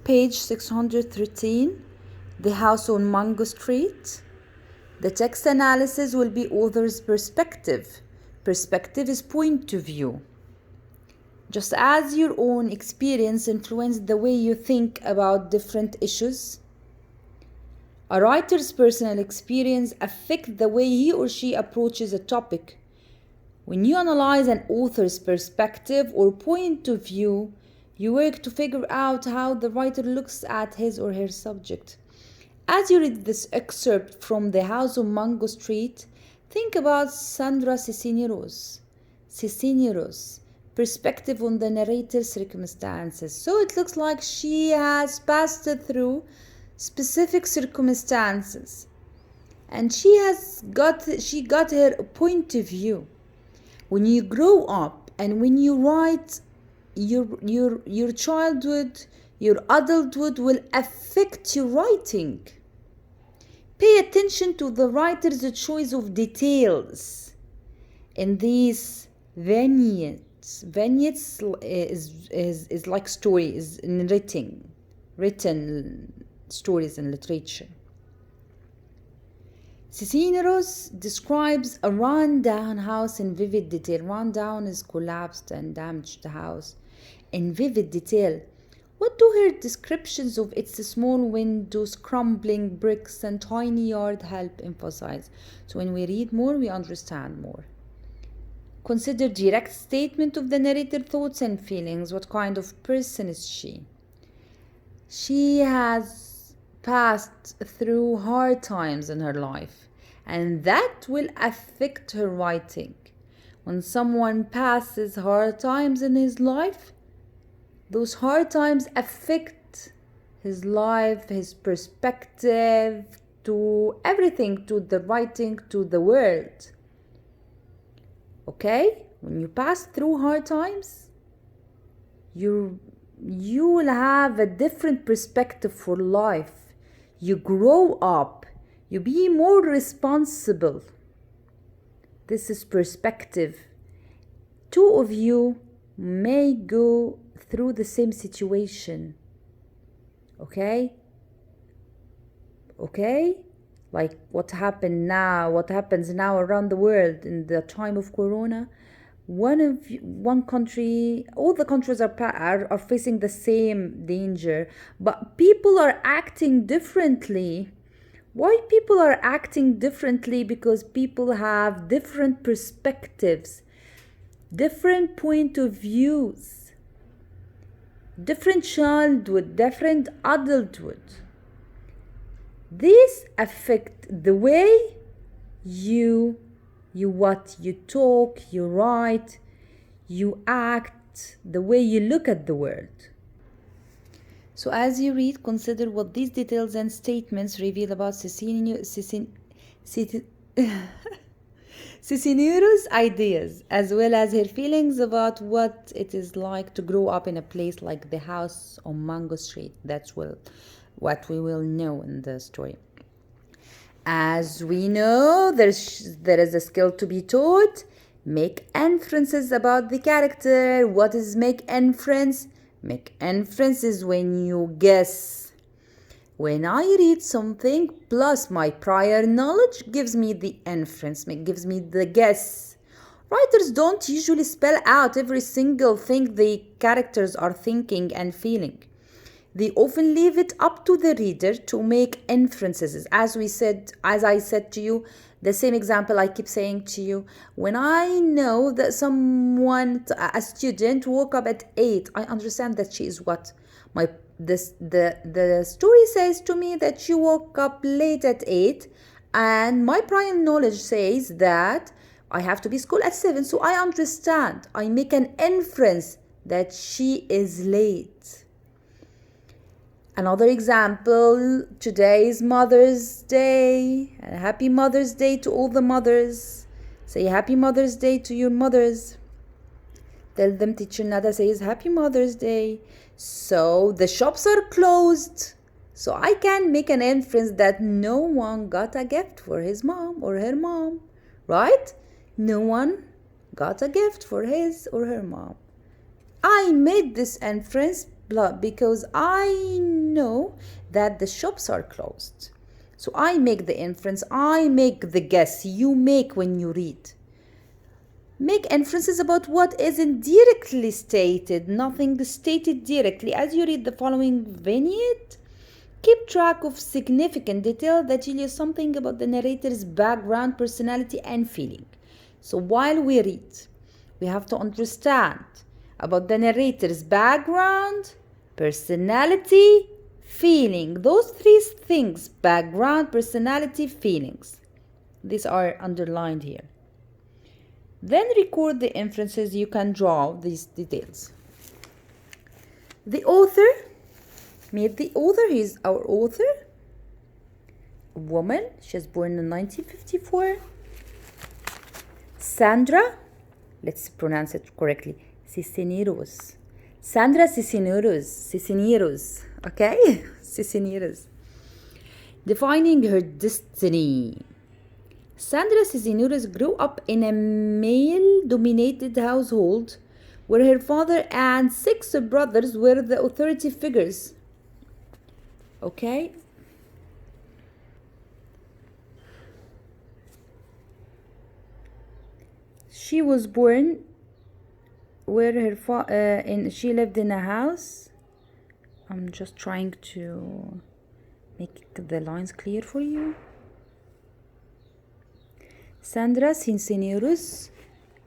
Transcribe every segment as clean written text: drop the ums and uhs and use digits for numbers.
Page 613, The House on Mango Street. The text analysis will be author's perspective. Perspective is point of view. Just as your own experience influences the way you think about different issues, a writer's personal experience affects the way he or she approaches a topic. When you analyze an author's perspective or point of view, you work to figure out how the writer looks at his or her subject. As you read this excerpt from The House on Mango Street, think about Sandra Cisneros' perspective on the narrator's circumstances. So it looks like she has passed through specific circumstances and she got her point of view. When you grow up and when you write, your childhood, your adulthood will affect your writing. Pay attention to the writer's choice of details in these vignettes. Vignettes is like stories in written stories in literature. Cisneros describes a run-down house in vivid detail. Run-down is collapsed and damaged house. In vivid detail. What do her descriptions of its small windows, crumbling bricks, and tiny yard help emphasize? So when we read more, we understand more. Consider direct statement of the narrator's thoughts and feelings. What kind of person is she? She has passed through hard times in her life, and that will affect her writing. When someone passes hard times in his life, those hard times affect his life, his perspective, to everything, to the writing, to the world. Okay? When you pass through hard times, you will have a different perspective for life. You grow up. You be more responsible. This is perspective. Two of you may go through the same situation. Okay? Like what happens now around the world in the time of Corona. One country, all the countries are facing the same danger, but people are acting differently. Why people are acting differently? Because people have different perspectives, different point of views, different childhood, different adulthood. This affect the way you talk, you write, you act, the way you look at the world. So as you read, consider what these details and statements reveal about Cisneros' ideas, as well as her feelings about what it is like to grow up in a place like the house on Mango Street. That's what we will know in the story. As we know, there is a skill to be taught. Make inferences about the character. What is make inference? Make inference is when you guess. When I read something plus my prior knowledge gives me the inference, gives me the guess. Writers don't usually spell out every single thing the characters are thinking and feeling. They often leave it up to the reader to make inferences. As I said to you, the same example I keep saying to you. When I know that a student woke up at 8, I understand that she is what? The story says to me that she woke up late at 8, and my prior knowledge says that I have to be school at 7. So I understand. I make an inference that she is late. Another example, today is Mother's Day. Happy Mother's Day to all the mothers. Say Happy Mother's Day to your mothers. Tell them Teacher Nada says Happy Mother's Day. So the shops are closed. So I can make an inference that no one got a gift for his mom or her mom. Right? No one got a gift for his or her mom. I made this inference blah, because I know that the shops are closed. So I make the inference, I make the guess, you make when you read. Make inferences about what isn't directly stated, nothing stated directly. As you read the following vignette, keep track of significant detail that tell you something about the narrator's background, personality, and feeling. So while we read, we have to understand about the narrator's background, personality, feeling. Those three things, background, personality, feelings. These are underlined here. Then record the inferences you can draw these details. The author, meet the author, he's our author. A woman, she was born in 1954. Sandra, let's pronounce it correctly, Cisneros. Sandra Cisneros, okay? Cisneros. Defining her destiny. Sandra Cisneros grew up in a male-dominated household where her father and 6 brothers were the authority figures. Okay? She was born where her she lived in a house. I'm just trying to make the lines clear for you. Sandra Cisneros.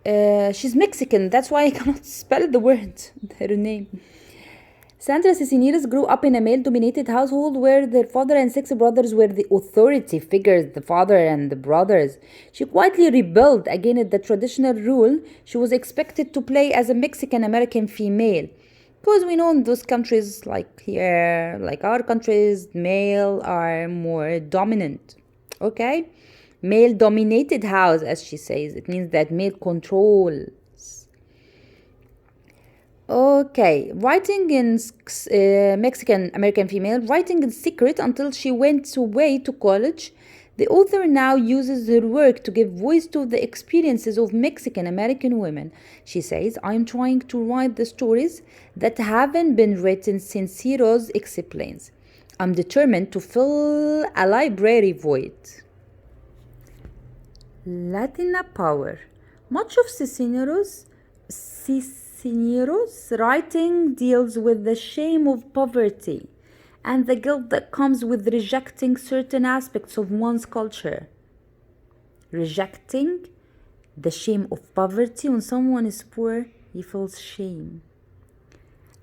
She's Mexican, that's why I cannot spell the word, her name. Sandra Cisneros grew up in a male-dominated household where their father and 6 brothers were the authority figures, the father and the brothers. She quietly rebelled against the traditional role she was expected to play as a Mexican-American female. Because we know in those countries like here, like our countries, male are more dominant. Okay? Male-dominated house, as she says. It means that male controls. Okay, writing in Mexican-American female, writing in secret until she went away to college. The author now uses her work to give voice to the experiences of Mexican-American women. She says, I am trying to write the stories that haven't been written, Cisneros explains. I'm determined to fill a library void. Latina power. Much of Cisneros' writing deals with the shame of poverty and the guilt that comes with rejecting certain aspects of one's culture. Rejecting the shame of poverty. When someone is poor, he feels shame.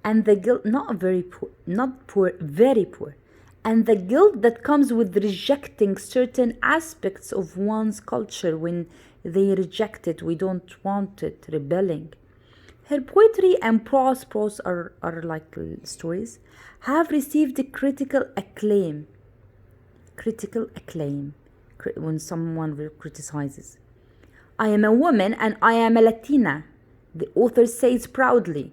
And the guilt, very poor. And the guilt that comes with rejecting certain aspects of one's culture. When they reject it, we don't want it, rebelling. Her poetry and prose are like stories, have received critical acclaim. When someone criticizes. I am a woman and I am a Latina, the author says proudly.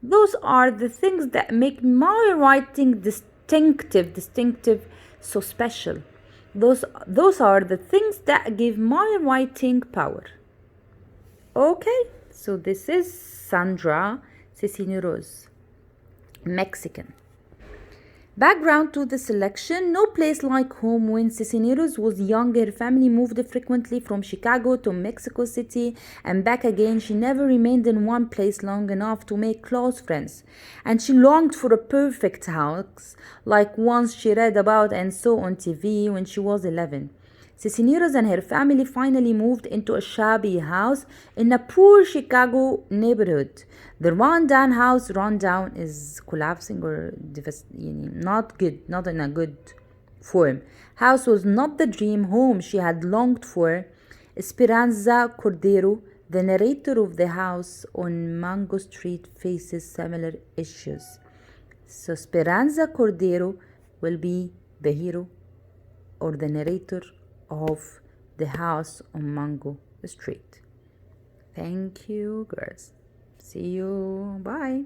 Those are the things that make my writing distinctive, so special. Those are the things that give my writing power. Okay, so this is Sandra Cisneros, Mexican. Background to the selection. No place like home. When Cisneros was young, her family moved frequently from Chicago to Mexico City and back again. She never remained in one place long enough to make close friends, and she longed for a perfect house like ones she read about and saw on TV when she was 11. Cisneros and her family finally moved into a shabby house in a poor Chicago neighborhood. The rundown house, rundown is collapsing or not good, not in a good form. House was not the dream home she had longed for. Esperanza Cordero, the narrator of the house on Mango Street, faces similar issues. So Esperanza Cordero will be the hero or the narrator of the house on Mango Street. Thank you, girls. See you. Bye.